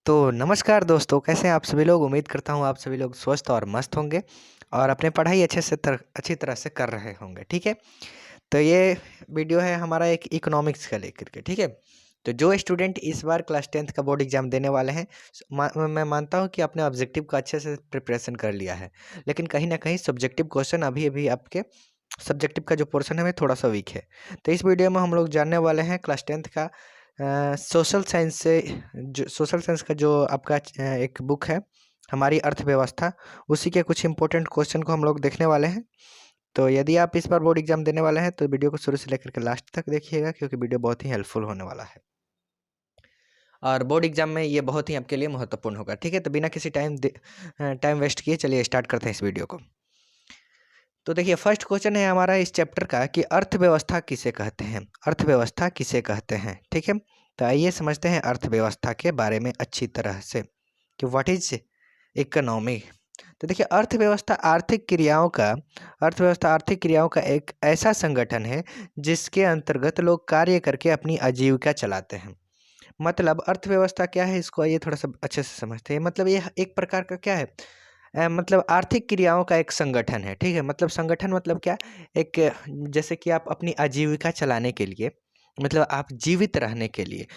तो नमस्कार दोस्तों, कैसे हैं आप सभी लोग। उम्मीद करता हूँ आप सभी लोग स्वस्थ और मस्त होंगे और अपने पढ़ाई अच्छी तरह से कर रहे होंगे। ठीक है। तो ये वीडियो है हमारा एक इकोनॉमिक्स का लेकर के। ठीक है। तो जो स्टूडेंट इस बार क्लास 10th का बोर्ड एग्जाम देने वाले हैं, मैं मानता हूँ कि आपने ऑब्जेक्टिव का अच्छे से प्रिपरेशन कर लिया है। लेकिन कहीं ना कहीं सब्जेक्टिव क्वेश्चन अभी अभी आपके सब्जेक्टिव का जो पोर्शन है वो थोड़ा सा वीक है। तो इस वीडियो में हम लोग जानने वाले हैं क्लास 10th का सोशल साइंस से, जो सोशल साइंस का जो आपका एक बुक है हमारी अर्थव्यवस्था, उसी के कुछ इंपॉर्टेंट क्वेश्चन को हम लोग देखने वाले हैं। तो यदि आप इस बार बोर्ड एग्जाम देने वाले हैं तो वीडियो को शुरू से लेकर के लास्ट तक देखिएगा, क्योंकि वीडियो बहुत ही हेल्पफुल होने वाला है और बोर्ड एग्जाम में ये बहुत ही आपके लिए महत्वपूर्ण होगा। ठीक है। तो बिना किसी टाइम वेस्ट किए चलिए स्टार्ट करते हैं इस वीडियो को। तो देखिए, फर्स्ट क्वेश्चन है हमारा इस चैप्टर का कि अर्थव्यवस्था किसे कहते हैं। अर्थव्यवस्था किसे कहते हैं। ठीक है। तो आइए समझते हैं अर्थव्यवस्था के बारे में अच्छी तरह से कि व्हाट इज इकोनॉमी। तो देखिए, अर्थव्यवस्था आर्थिक क्रियाओं का एक ऐसा संगठन है जिसके अंतर्गत लोग कार्य करके अपनी आजीविका चलाते हैं। मतलब अर्थव्यवस्था क्या है, इसको आइए थोड़ा सा अच्छे से समझते हैं। मतलब ये एक प्रकार का क्या है, मतलब आर्थिक क्रियाओं का एक संगठन है। ठीक है। मतलब संगठन मतलब क्या, एक जैसे कि आप अपनी आजीविका चलाने के लिए, मतलब आप जीवित रहने के लिए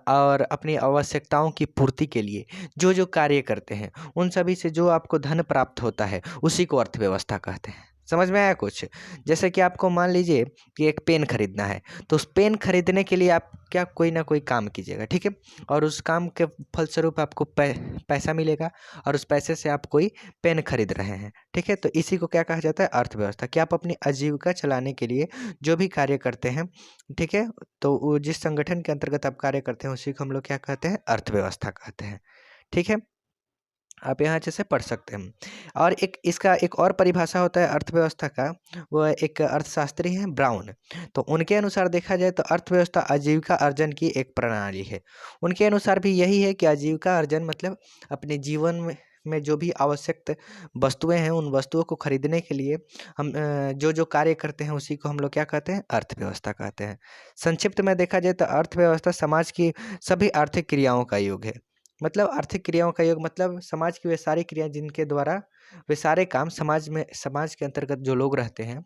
और अपनी आवश्यकताओं की पूर्ति के लिए जो जो कार्य करते हैं, उन सभी से जो आपको धन प्राप्त होता है उसी को अर्थव्यवस्था कहते हैं। समझ में आया कुछ। जैसे कि आपको मान लीजिए कि एक पेन खरीदना है, तो उस पेन खरीदने के लिए आप क्या कोई ना कोई काम कीजिएगा। ठीक है। और उस काम के फलस्वरूप आपको पैसा मिलेगा और उस पैसे से आप कोई पेन खरीद रहे हैं। ठीक है। तो इसी को क्या कहा जाता है, अर्थव्यवस्था। कि आप अपनी आजीविका चलाने के लिए जो भी कार्य करते हैं, ठीक है, तो वो जिस संगठन के अंतर्गत आप कार्य करते हैं उसी को हम लोग क्या कहते हैं, अर्थव्यवस्था कहते हैं। ठीक है। आप यहाँ अच्छे से पढ़ सकते हैं। और एक इसका एक और परिभाषा होता है अर्थव्यवस्था का, वो एक अर्थशास्त्री हैं ब्राउन। तो उनके अनुसार देखा जाए तो अर्थव्यवस्था आजीविका अर्जन की एक प्रणाली है। उनके अनुसार भी यही है कि आजीविका अर्जन मतलब अपने जीवन में जो भी आवश्यक वस्तुएं हैं, उन वस्तुओं को खरीदने के लिए हम जो जो कार्य करते हैं उसी को हम लोग क्या कहते हैं, अर्थव्यवस्था कहते हैं। संक्षिप्त में देखा जाए तो अर्थव्यवस्था समाज की सभी आर्थिक क्रियाओं का योग है। मतलब आर्थिक क्रियाओं का योग मतलब समाज की वे सारी क्रिया जिनके द्वारा वे सारे काम समाज के अंतर्गत जो लोग रहते हैं,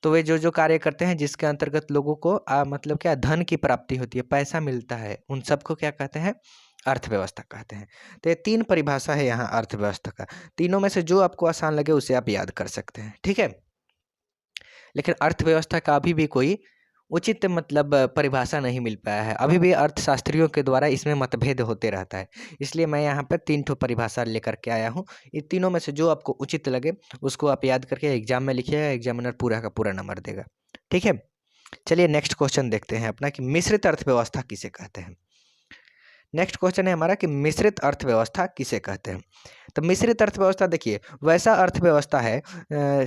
तो वे जो जो कार्य करते हैं जिसके अंतर्गत लोगों को मतलब क्या धन की प्राप्ति होती है, पैसा मिलता है, उन सबको क्या कहते हैं, अर्थव्यवस्था कहते हैं। तो ये तीन परिभाषा है यहाँ अर्थव्यवस्था का। तीनों में से जो आपको आसान लगे उसे आप याद कर सकते हैं। ठीक है। लेकिन अर्थव्यवस्था का अभी भी कोई उचित मतलब परिभाषा नहीं मिल पाया है। अभी भी अर्थशास्त्रियों के द्वारा इसमें मतभेद होते रहता है। इसलिए मैं यहाँ पर तीन ठो परिभाषा लेकर के आया हूँ। इन तीनों में से जो आपको उचित लगे उसको आप याद करके एग्जाम में लिखिएगा, एग्जामिनर पूरा का पूरा नंबर देगा। ठीक है। चलिए नेक्स्ट क्वेश्चन देखते हैं अपना कि मिश्रित अर्थव्यवस्था किसे कहते हैं। नेक्स्ट क्वेश्चन है हमारा कि मिश्रित अर्थव्यवस्था किसे कहते हैं। तो मिश्रित अर्थव्यवस्था देखिए वैसा अर्थव्यवस्था है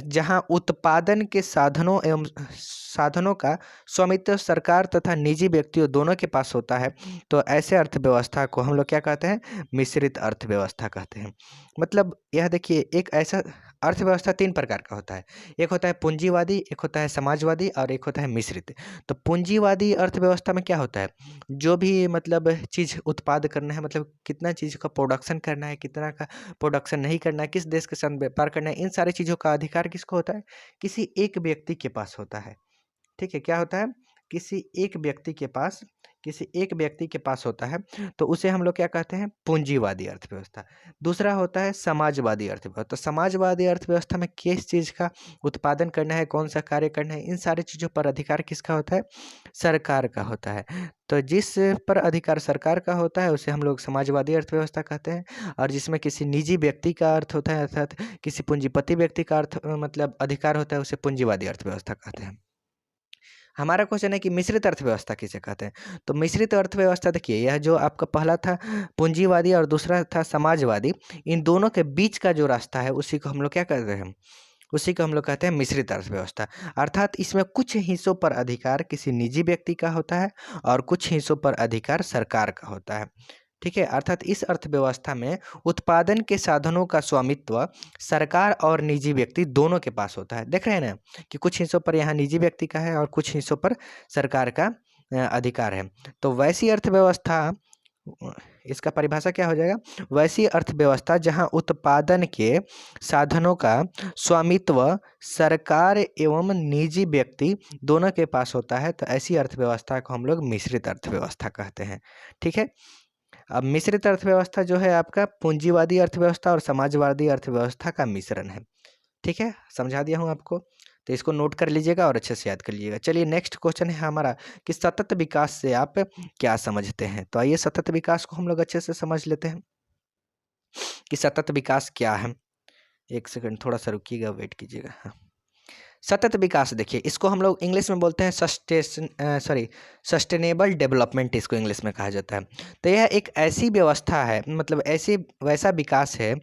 जहां उत्पादन के साधनों का स्वामित्व सरकार तथा निजी व्यक्तियों दोनों के पास होता है। तो ऐसे अर्थव्यवस्था को हम लोग क्या कहते हैं, मिश्रित अर्थव्यवस्था कहते हैं। मतलब यह देखिए, एक ऐसा अर्थव्यवस्था तीन प्रकार का होता है। एक होता है पूंजीवादी, एक होता है समाजवादी और एक होता है मिश्रित। तो पूंजीवादी अर्थव्यवस्था में क्या होता है, जो भी मतलब चीज़ उत्पाद करना है, मतलब कितना चीज़ का प्रोडक्शन करना है, कितना का प्रोडक्शन नहीं करना है, किस देश के साथ व्यापार करना है, इन सारी चीज़ों का अधिकार किसको होता है, किसी एक व्यक्ति के पास होता है। ठीक है। क्या होता है, किसी एक व्यक्ति के पास, किसी एक व्यक्ति के पास होता है। तो उसे हम लोग क्या कहते हैं, पूंजीवादी अर्थव्यवस्था। दूसरा होता है समाजवादी अर्थव्यवस्था। तो समाजवादी अर्थव्यवस्था में किस चीज़ का उत्पादन करना है, कौन सा कार्य करना है, इन सारी चीज़ों पर अधिकार किसका होता है, सरकार का होता है। तो जिस पर अधिकार सरकार का होता है उसे हम लोग समाजवादी अर्थव्यवस्था कहते हैं। और जिसमें किसी निजी व्यक्ति का अर्थ होता है, अर्थात किसी पूंजीपति व्यक्ति का अर्थ मतलब अधिकार होता है, उसे पूंजीवादी अर्थव्यवस्था कहते हैं। हमारा क्वेश्चन है कि मिश्रित अर्थव्यवस्था किसे कहते हैं। तो मिश्रित अर्थव्यवस्था देखिए, यह जो आपका पहला था पूंजीवादी और दूसरा था समाजवादी, इन दोनों के बीच का जो रास्ता है उसी को हम लोग क्या कहते हैं, उसी को हम लोग कहते हैं मिश्रित अर्थव्यवस्था। अर्थात इसमें कुछ हिस्सों पर अधिकार किसी निजी व्यक्ति का होता है और कुछ हिस्सों पर अधिकार सरकार का होता है। ठीक है। अर्थात इस अर्थव्यवस्था में उत्पादन के साधनों का स्वामित्व सरकार और निजी व्यक्ति दोनों के पास होता है। देख रहे हैं ना कि कुछ हिस्सों पर यहाँ निजी व्यक्ति का है और कुछ हिस्सों पर सरकार का अधिकार है। तो वैसी अर्थव्यवस्था इसका परिभाषा क्या हो जाएगा? वैसी अर्थव्यवस्था जहां उत्पादन के साधनों का स्वामित्व सरकार एवं निजी व्यक्ति दोनों के पास होता है, तो ऐसी अर्थव्यवस्था को हम लोग मिश्रित अर्थव्यवस्था कहते हैं। ठीक है। अब मिश्रित अर्थव्यवस्था जो है आपका पूंजीवादी अर्थव्यवस्था और समाजवादी अर्थव्यवस्था का मिश्रण है। ठीक है, समझा दिया हूँ आपको, तो इसको नोट कर लीजिएगा और अच्छे से याद कर लीजिएगा। चलिए नेक्स्ट क्वेश्चन है हमारा कि सतत विकास से आप क्या समझते हैं? तो आइए सतत विकास को हम लोग अच्छे से समझ लेते हैं कि सतत विकास क्या है। एक सेकंड थोड़ा सा रुकिएगा, वेट कीजिएगा। हाँ, सतत विकास देखिए, इसको हम लोग इंग्लिश में बोलते हैं सस्टेनेबल डेवलपमेंट, इसको इंग्लिश में कहा जाता है। तो यह एक ऐसी व्यवस्था है, मतलब ऐसी वैसा विकास है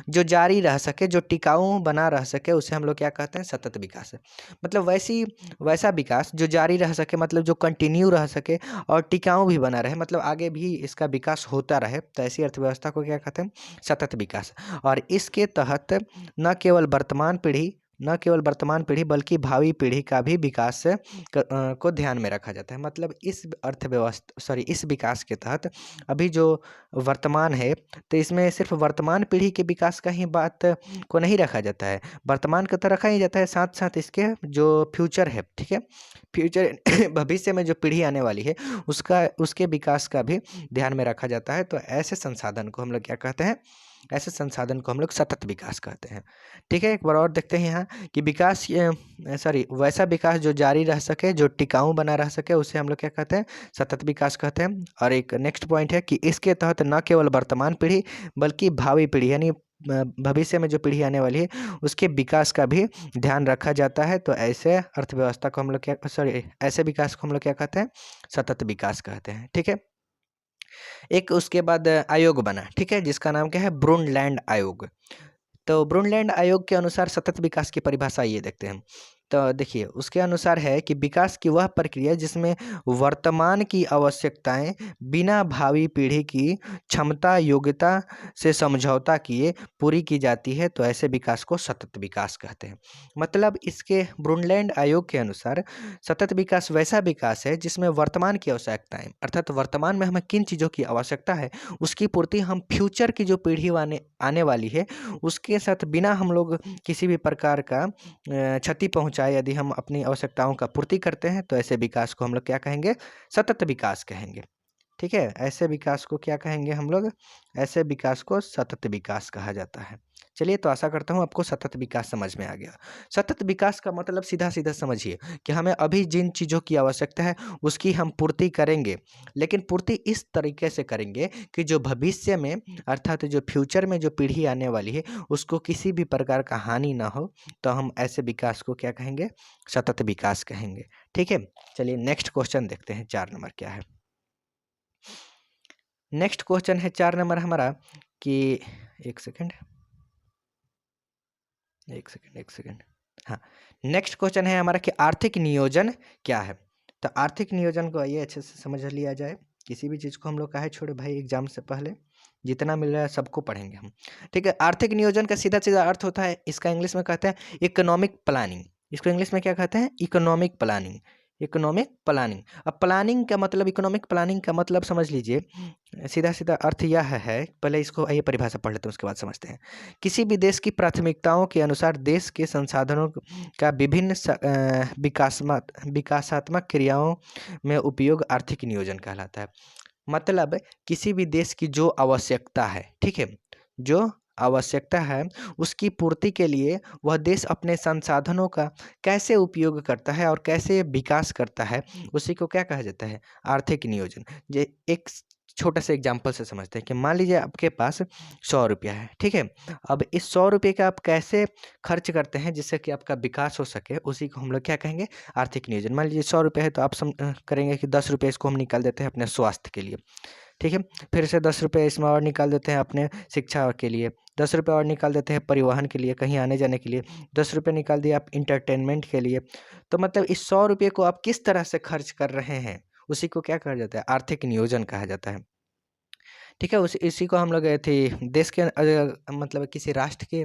जो जारी रह सके, जो टिकाऊ बना रह सके, उसे हम लोग क्या कहते हैं? सतत विकास है। मतलब वैसा विकास जो जारी रह सके, मतलब जो कंटिन्यू रह सके और टिकाऊ भी बना रहे, मतलब आगे भी इसका विकास होता रहे, तो ऐसी अर्थव्यवस्था को क्या कहते हैं? सतत विकास। और इसके तहत न केवल वर्तमान पीढ़ी बल्कि भावी पीढ़ी का भी विकास को ध्यान में रखा जाता है। मतलब इस विकास के तहत अभी जो वर्तमान है, तो इसमें सिर्फ वर्तमान पीढ़ी के विकास का ही बात को नहीं रखा जाता है, वर्तमान का तो रखा ही जाता है, साथ साथ इसके जो फ्यूचर है, ठीक है, फ्यूचर भविष्य में जो पीढ़ी आने वाली है उसके विकास का भी ध्यान में रखा जाता है। तो ऐसे संसाधन को हम लोग क्या कहते हैं? ऐसे संसाधन को हम लोग सतत विकास कहते हैं। ठीक है, एक बार और देखते हैं यहाँ कि वैसा विकास जो जारी रह सके, जो टिकाऊ बना रह सके, उसे हम लोग क्या कहते हैं? सतत विकास कहते हैं। और एक नेक्स्ट पॉइंट है कि इसके तहत न केवल वर्तमान पीढ़ी बल्कि भावी पीढ़ी, यानी भविष्य में जो पीढ़ी आने वाली है उसके विकास का भी ध्यान रखा जाता है। तो ऐसे अर्थव्यवस्था को हम लोग ऐसे विकास को हम लोग क्या कहते हैं? सतत विकास कहते हैं। ठीक है। एक उसके बाद आयोग बना, ठीक है, जिसका नाम क्या है? ब्रुंडलैंड आयोग। तो ब्रुंडलैंड आयोग के अनुसार सतत विकास की परिभाषा ये देखते हैं। तो देखिए उसके अनुसार है कि विकास की वह प्रक्रिया जिसमें वर्तमान की आवश्यकताएं बिना भावी पीढ़ी की क्षमता योग्यता से समझौता किए पूरी की जाती है, तो ऐसे विकास को सतत विकास कहते हैं। मतलब इसके ब्रुंडलैंड आयोग के अनुसार सतत विकास वैसा विकास है जिसमें वर्तमान की आवश्यकताएं, अर्थात वर्तमान में हमें किन चीज़ों की आवश्यकता है उसकी पूर्ति हम फ्यूचर की जो पीढ़ी आने वाली है उसके साथ बिना हम लोग किसी भी प्रकार का क्षति पहुंचाए, यदि हम अपनी आवश्यकताओं का पूर्ति करते हैं, तो ऐसे विकास को हम लोग क्या कहेंगे? सतत विकास कहेंगे। ठीक है, ऐसे विकास को क्या कहेंगे हम लोग? ऐसे विकास को सतत विकास कहा जाता है। चलिए, तो आशा करता हूँ आपको सतत विकास समझ में आ गया। सतत विकास का मतलब सीधा सीधा समझिए कि हमें अभी जिन चीज़ों की आवश्यकता है उसकी हम पूर्ति करेंगे, लेकिन पूर्ति इस तरीके से करेंगे कि जो भविष्य में, अर्थात जो फ्यूचर में जो पीढ़ी आने वाली है उसको किसी भी प्रकार का हानि ना हो, तो हम ऐसे विकास को क्या कहेंगे? सतत विकास कहेंगे। ठीक है, चलिए नेक्स्ट क्वेश्चन देखते हैं, 4 नंबर क्या है। नेक्स्ट क्वेश्चन है 4 नंबर हमारा कि एक सेकंड हाँ, नेक्स्ट क्वेश्चन है हमारा कि आर्थिक नियोजन क्या है? तो आर्थिक नियोजन को आइए अच्छे से समझ लिया जाए। किसी भी चीज़ को हम लोग काहे छोड़े भाई, एग्जाम से पहले जितना मिल रहा है सबको पढ़ेंगे हम। ठीक है, आर्थिक नियोजन का सीधा सीधा अर्थ होता है, इसका इंग्लिश में कहते हैं इकोनॉमिक प्लानिंग। इसको इंग्लिश में क्या कहते हैं? Economic planning. Economic planning. अब प्लानिंग का मतलब, इकोनॉमिक प्लानिंग का मतलब समझ लीजिए, सीधा सीधा अर्थ यह है, पहले इसको आइए परिभाषा पढ़ लेते हैं उसके बाद समझते हैं। किसी भी देश की प्राथमिकताओं के अनुसार देश के संसाधनों का विभिन्न विकासात्मक क्रियाओं में उपयोग आर्थिक नियोजन कहलाता है। मतलब किसी भी देश की जो आवश्यकता है, ठीक है, जो आवश्यकता है उसकी पूर्ति के लिए वह देश अपने संसाधनों का कैसे उपयोग करता है और कैसे विकास करता है, उसी को क्या कहा जाता है? आर्थिक नियोजन। जे एक छोटा सा एग्जांपल से समझते हैं कि मान लीजिए आपके पास 100 रुपया है, ठीक है। अब इस 100 रुपये का आप कैसे खर्च करते हैं जिससे कि आपका विकास हो सके, उसी को हम लोग क्या कहेंगे? आर्थिक नियोजन। मान लीजिए 100 रुपये है तो आप करेंगे कि 10 रुपये इसको हम निकाल देते हैं अपने स्वास्थ्य के लिए, ठीक है। फिर से 10 रुपये इसमें और निकाल देते हैं अपने शिक्षा के लिए, 10 रुपये और निकाल देते हैं परिवहन के लिए, कहीं आने जाने के लिए, 10 रुपये निकाल दिए आप इंटरटेनमेंट के लिए। तो मतलब इस 100 रुपये को आप किस तरह से खर्च कर रहे हैं, उसी को क्या कहा जाता है? आर्थिक नियोजन कहा जाता है। ठीक है। उस इसी को हम लोग थे देश के मतलब किसी राष्ट्र के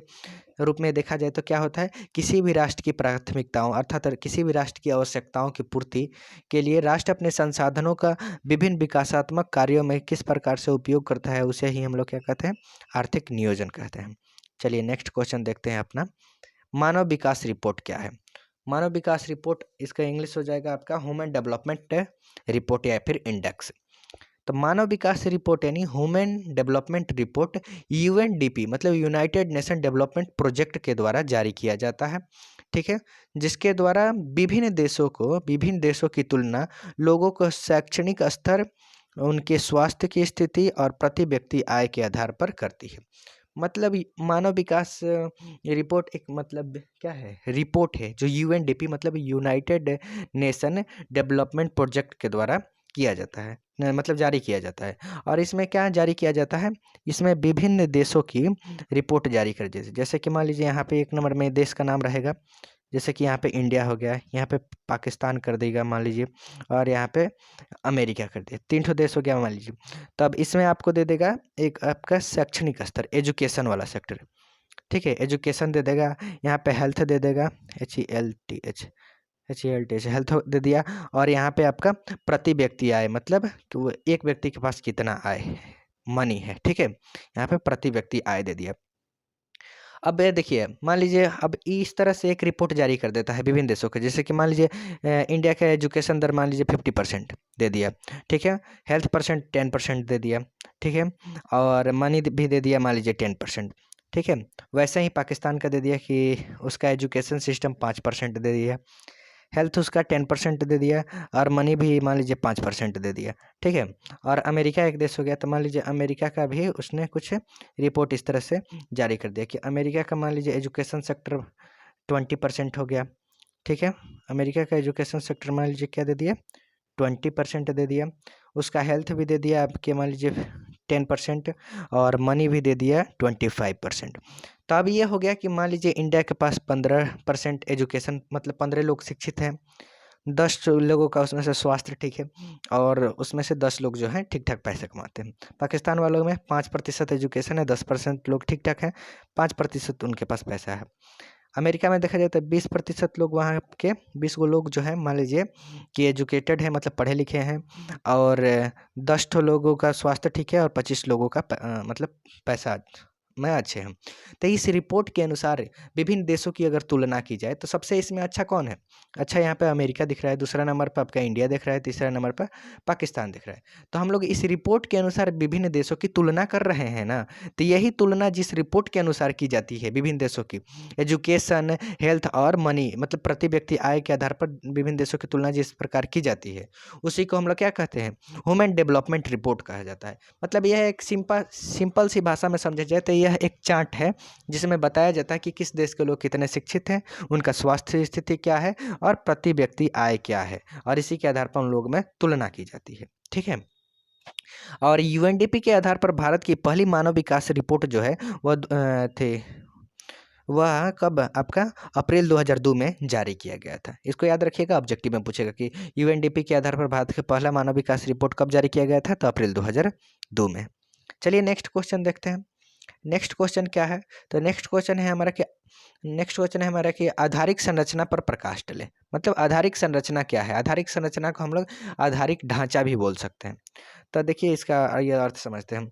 रूप में देखा जाए तो क्या होता है, किसी भी राष्ट्र की प्राथमिकताओं अर्थात किसी भी राष्ट्र की आवश्यकताओं की पूर्ति के लिए राष्ट्र अपने संसाधनों का विभिन्न विकासात्मक कार्यों में किस प्रकार से उपयोग करता है, उसे ही हम लोग क्या कहते हैं, आर्थिक नियोजन कहते हैं। चलिए नेक्स्ट क्वेश्चन देखते हैं अपना, मानव विकास रिपोर्ट क्या है। मानव विकास रिपोर्ट, इसका इंग्लिश हो जाएगा आपका ह्यूमन डेवलपमेंट रिपोर्ट या फिर इंडेक्स। तो मानव विकास रिपोर्ट यानी ह्यूमन डेवलपमेंट रिपोर्ट यूएनडीपी मतलब यूनाइटेड नेशन डेवलपमेंट प्रोजेक्ट के द्वारा जारी किया जाता है। ठीक है, जिसके द्वारा विभिन्न देशों की तुलना लोगों को शैक्षणिक स्तर, उनके स्वास्थ्य की स्थिति और प्रति व्यक्ति आय के आधार पर करती है। मतलब मानव विकास रिपोर्ट एक मतलब क्या है, रिपोर्ट है जो यूएनडीपी मतलब यूनाइटेड नेशन डेवलपमेंट प्रोजेक्ट के द्वारा किया जाता है, मतलब जारी किया जाता है। और इसमें क्या जारी किया जाता है, इसमें विभिन्न देशों की रिपोर्ट जारी कर, जैसे कि मान लीजिए यहाँ पे एक नंबर में देश का नाम रहेगा, जैसे कि यहाँ पे इंडिया हो गया, यहाँ पे पाकिस्तान कर देगा मान लीजिए, और यहाँ पे अमेरिका कर दिया, 3 ठो देश हो गया मान लीजिए। तो अब इसमें आपको दे देगा एक आपका शैक्षणिक स्तर, एजुकेशन वाला सेक्टर। ठीक है, एजुकेशन दे देगा, यहाँ पे हेल्थ दे देगा, HELTH हेल्थ दे दिया, और यहाँ पे आपका प्रति व्यक्ति आय मतलब कि वो एक व्यक्ति के पास कितना आय है, मनी है। ठीक है, यहाँ पे प्रति व्यक्ति आय दे दिया। अब ये देखिए मान लीजिए अब इस तरह से एक रिपोर्ट जारी कर देता है विभिन्न देशों के, जैसे कि मान लीजिए इंडिया का एजुकेशन दर मान लीजिए 50% दे दिया। ठीक है, हेल्थ परसेंट 10% दे दिया। ठीक है, और मनी भी दे दिया मान लीजिए 10%। ठीक है, वैसे ही पाकिस्तान का दे दिया कि उसका एजुकेशन सिस्टम 5% दे दिया, हेल्थ उसका 10% दे दिया, और मनी भी मान लीजिए 5% दे दिया। ठीक है, और अमेरिका एक देश हो गया, तो मान लीजिए अमेरिका का भी उसने कुछ रिपोर्ट इस तरह से जारी कर दिया कि अमेरिका का मान लीजिए एजुकेशन सेक्टर 20% हो गया। ठीक है, अमेरिका का एजुकेशन सेक्टर मान लीजिए क्या दे दिया, 20% दे दिया। उसका हेल्थ भी दे दिया आपके मान लीजिए 10%, और मनी भी दे दिया 25%। तो अब ये हो गया कि मान लीजिए इंडिया के पास 15% एजुकेशन मतलब 15 लोग शिक्षित हैं, 10 लोगों का उसमें से स्वास्थ्य ठीक है, और उसमें से 10 लोग जो हैं ठीक ठाक पैसे कमाते हैं। पाकिस्तान वालों में 5% एजुकेशन है, 10% लोग ठीक ठाक हैं, 5% उनके पास पैसा है। अमेरिका में देखा जाए तो 20% लोग वहाँ के 20 गो लोग जो है मान लीजिए कि एजुकेटेड है मतलब पढ़े लिखे हैं, और 10 ठो लोगों का स्वास्थ्य ठीक है, और 25 लोगों का मतलब पैसा में अच्छे हैं। तो इस रिपोर्ट के अनुसार विभिन्न देशों की अगर तुलना की जाए तो सबसे इसमें अच्छा कौन है, अच्छा यहाँ पे अमेरिका दिख रहा है, दूसरा नंबर पर आपका इंडिया दिख रहा है, तीसरा नंबर पर पाकिस्तान दिख रहा है। तो हम लोग इस रिपोर्ट के अनुसार विभिन्न देशों की तुलना कर रहे हैं ना, तो यही तुलना जिस रिपोर्ट के अनुसार की जाती है विभिन्न देशों की एजुकेशन, हेल्थ और मनी मतलब प्रति व्यक्ति आय के आधार पर विभिन्न देशों की तुलना जिस प्रकार की जाती है, उसी को हम लोग क्या कहते हैं, ह्यूमन डेवलपमेंट रिपोर्ट कहा जाता है। मतलब यह एक सिंपल सी भाषा में समझा जाए तो यह एक चार्ट है जिसमें बताया जाता है कि किस देश के लोग कितने शिक्षित हैं, उनका स्वास्थ्य स्थिति क्या है, और प्रति व्यक्ति आय क्या है, और इसी के आधार पर उन लोगों में तुलना की जाती है। ठीक है, और यूएनडीपी के आधार पर भारत की पहली मानव विकास रिपोर्ट जो है वह कब आपका अप्रैल 2002 में जारी किया गया था। इसको याद रखिएगा, ऑब्जेक्टिव में पूछेगा कि यूएनडीपी के आधार पर भारत का पहला मानव विकास रिपोर्ट कब जारी किया गया था, तो अप्रैल 2002 में। चलिए नेक्स्ट क्वेश्चन देखते हैं। नेक्स्ट क्वेश्चन क्या है, तो नेक्स्ट क्वेश्चन है हमारा कि आधारिक संरचना पर प्रकाश डालें। मतलब आधारिक संरचना क्या है, आधारिक संरचना को हम लोग आधारिक ढांचा भी बोल सकते हैं। तो देखिए इसका ये अर्थ समझते हैं हम।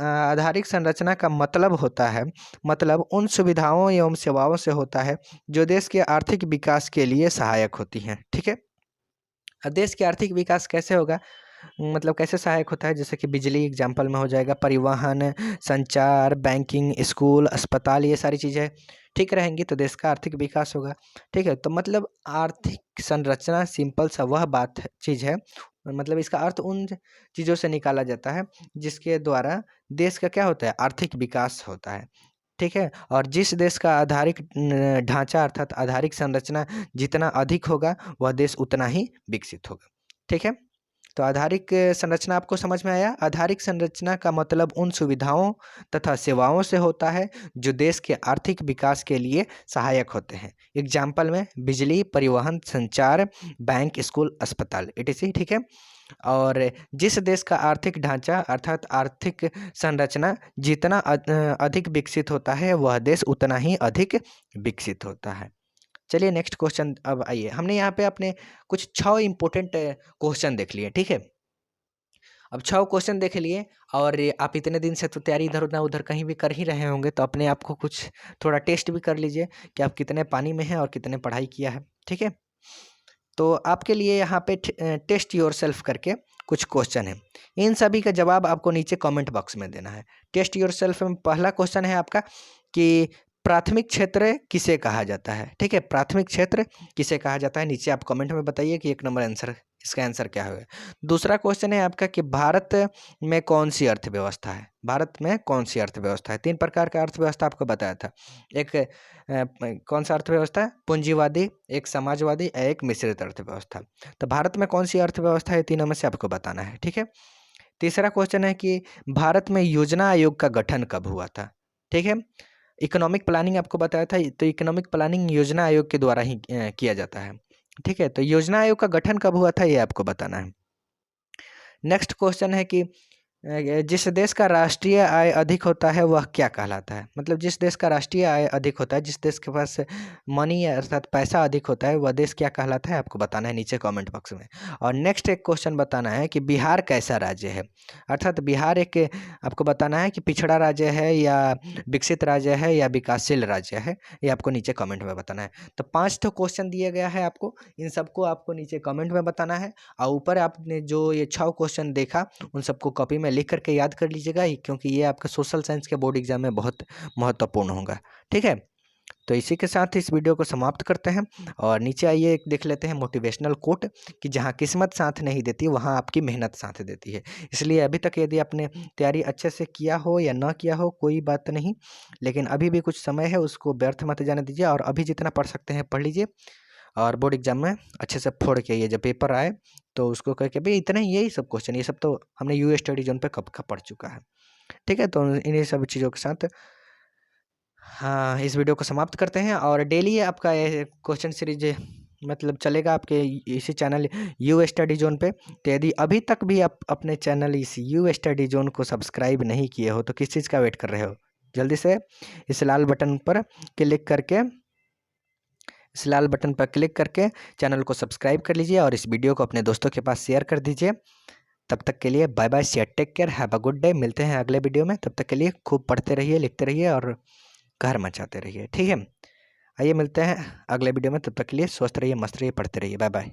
आधारिक संरचना का मतलब होता है, मतलब उन सुविधाओं एवं सेवाओं से होता है जो देश के आर्थिक विकास के लिए सहायक होती हैं। ठीक है, देश के आर्थिक विकास कैसे होगा, मतलब कैसे सहायक होता है, जैसे कि बिजली एग्जाम्पल में हो जाएगा, परिवहन, संचार, बैंकिंग, स्कूल, अस्पताल, ये सारी चीज़ें ठीक रहेंगी तो देश का आर्थिक विकास होगा। ठीक है, तो मतलब आर्थिक संरचना सिंपल सा वह चीज़ है, मतलब इसका अर्थ उन चीज़ों से निकाला जाता है जिसके द्वारा देश का क्या होता है, आर्थिक विकास होता है। ठीक है, और जिस देश का आधारिक ढांचा अर्थात आधारिक संरचना जितना अधिक होगा वह देश उतना ही विकसित होगा। ठीक है, तो आधारिक संरचना आपको समझ में आया। आधारिक संरचना का मतलब उन सुविधाओं तथा सेवाओं से होता है जो देश के आर्थिक विकास के लिए सहायक होते हैं। एग्जाम्पल में बिजली, परिवहन, संचार, बैंक, स्कूल, अस्पताल etc। ठीक है, और जिस देश का आर्थिक ढांचा अर्थात आर्थिक संरचना जितना अधिक विकसित होता है वह देश उतना ही अधिक विकसित होता है। चलिए नेक्स्ट क्वेश्चन अब आइए, हमने यहाँ पे अपने कुछ 6 इंपॉर्टेंट क्वेश्चन देख लिए, ठीक है। अब 6 क्वेश्चन देख लिए और ये आप इतने दिन से तो तैयारी इधर उधर उधर कहीं भी कर ही रहे होंगे, तो अपने आप को कुछ थोड़ा टेस्ट भी कर लीजिए कि आप कितने पानी में हैं और कितने पढ़ाई किया है, ठीक है। तो आपके लिए यहाँ पे टेस्ट योर सेल्फ करके कुछ क्वेश्चन है, इन सभी का जवाब आपको नीचे कमेंट बॉक्स में देना है। टेस्ट योर सेल्फ में पहला क्वेश्चन है आपका कि प्राथमिक क्षेत्र किसे कहा जाता है, ठीक है। प्राथमिक क्षेत्र किसे कहा जाता है, नीचे आप कमेंट में बताइए कि 1 नंबर आंसर, इसका आंसर क्या होगा। दूसरा क्वेश्चन है आपका कि भारत में कौन सी अर्थव्यवस्था है, भारत में कौन सी अर्थव्यवस्था है। 3 प्रकार का अर्थव्यवस्था आपको बताया था, एक कौन सा अर्थव्यवस्था है, पूंजीवादी, एक समाजवादी, एक मिश्रित अर्थव्यवस्था। तो भारत में कौन सी अर्थव्यवस्था है, तीनों में से आपको बताना है, ठीक है। तीसरा क्वेश्चन है कि भारत में योजना आयोग का गठन कब हुआ था, ठीक है। इकोनॉमिक प्लानिंग आपको बताया था, तो इकोनॉमिक प्लानिंग योजना आयोग के द्वारा ही किया जाता है, ठीक है। तो योजना आयोग का गठन कब हुआ था ये आपको बताना है। नेक्स्ट क्वेश्चन है कि जिस देश का राष्ट्रीय आय अधिक होता है वह क्या कहलाता है, मतलब जिस देश का राष्ट्रीय आय अधिक होता है, जिस देश के पास मनी अर्थात पैसा अधिक होता है वह देश क्या कहलाता है, आपको बताना है नीचे कमेंट बॉक्स में। और नेक्स्ट एक क्वेश्चन बताना है कि बिहार कैसा राज्य है, अर्थात बिहार एक आपको बताना है कि पिछड़ा राज्य है या विकसित राज्य है या विकासशील राज्य है, ये आपको नीचे कमेंट में बताना है। तो 5 तो क्वेश्चन दिया गया है आपको, इन सबको आपको नीचे कमेंट में बताना है। और ऊपर आपने जो ये 6 क्वेश्चन देखा उन सबको कॉपी में लिख करके याद कर लीजिएगा, क्योंकि ये आपका सोशल साइंस के बोर्ड एग्जाम में बहुत महत्वपूर्ण होगा, ठीक है। तो इसी के साथ इस वीडियो को समाप्त करते हैं और नीचे आइए एक देख लेते हैं मोटिवेशनल कोट कि जहाँ किस्मत साथ नहीं देती वहाँ आपकी मेहनत साथ देती है। इसलिए अभी तक यदि आपने तैयारी अच्छे से किया हो या ना किया हो कोई बात नहीं, लेकिन अभी भी कुछ समय है, उसको व्यर्थ मत जाने दीजिए और अभी जितना पढ़ सकते हैं पढ़ लीजिए और बोर्ड एग्जाम में अच्छे से फोड़ के ये जब पेपर आए तो उसको कह के भाई इतने ही यही सब क्वेश्चन, ये सब तो हमने यू स्टडी जोन पे कब का पढ़ चुका है, ठीक है। तो इन्हीं सब चीज़ों के साथ हाँ इस वीडियो को समाप्त करते हैं और डेली आपका ये क्वेश्चन सीरीज मतलब चलेगा आपके इसी चैनल यू स्टडी जोन पे। तो यदि अभी तक भी आप अपने चैनल इस यू स्टडी जोन को सब्सक्राइब नहीं किए हो तो किस चीज़ का वेट कर रहे हो, जल्दी से इस लाल बटन पर क्लिक करके चैनल को सब्सक्राइब कर लीजिए और इस वीडियो को अपने दोस्तों के पास शेयर कर दीजिए। तब तक के लिए bye bye, share, take care, have a good day. मिलते हैं अगले वीडियो में, तब तक के लिए खूब पढ़ते रहिए, लिखते रहिए और घर मचाते रहिए, ठीक है। आइए मिलते हैं अगले वीडियो में, तब तक के लिए स्वस्थ रहिए, मस्त रहिए, पढ़ते रहिए, बाय बाय।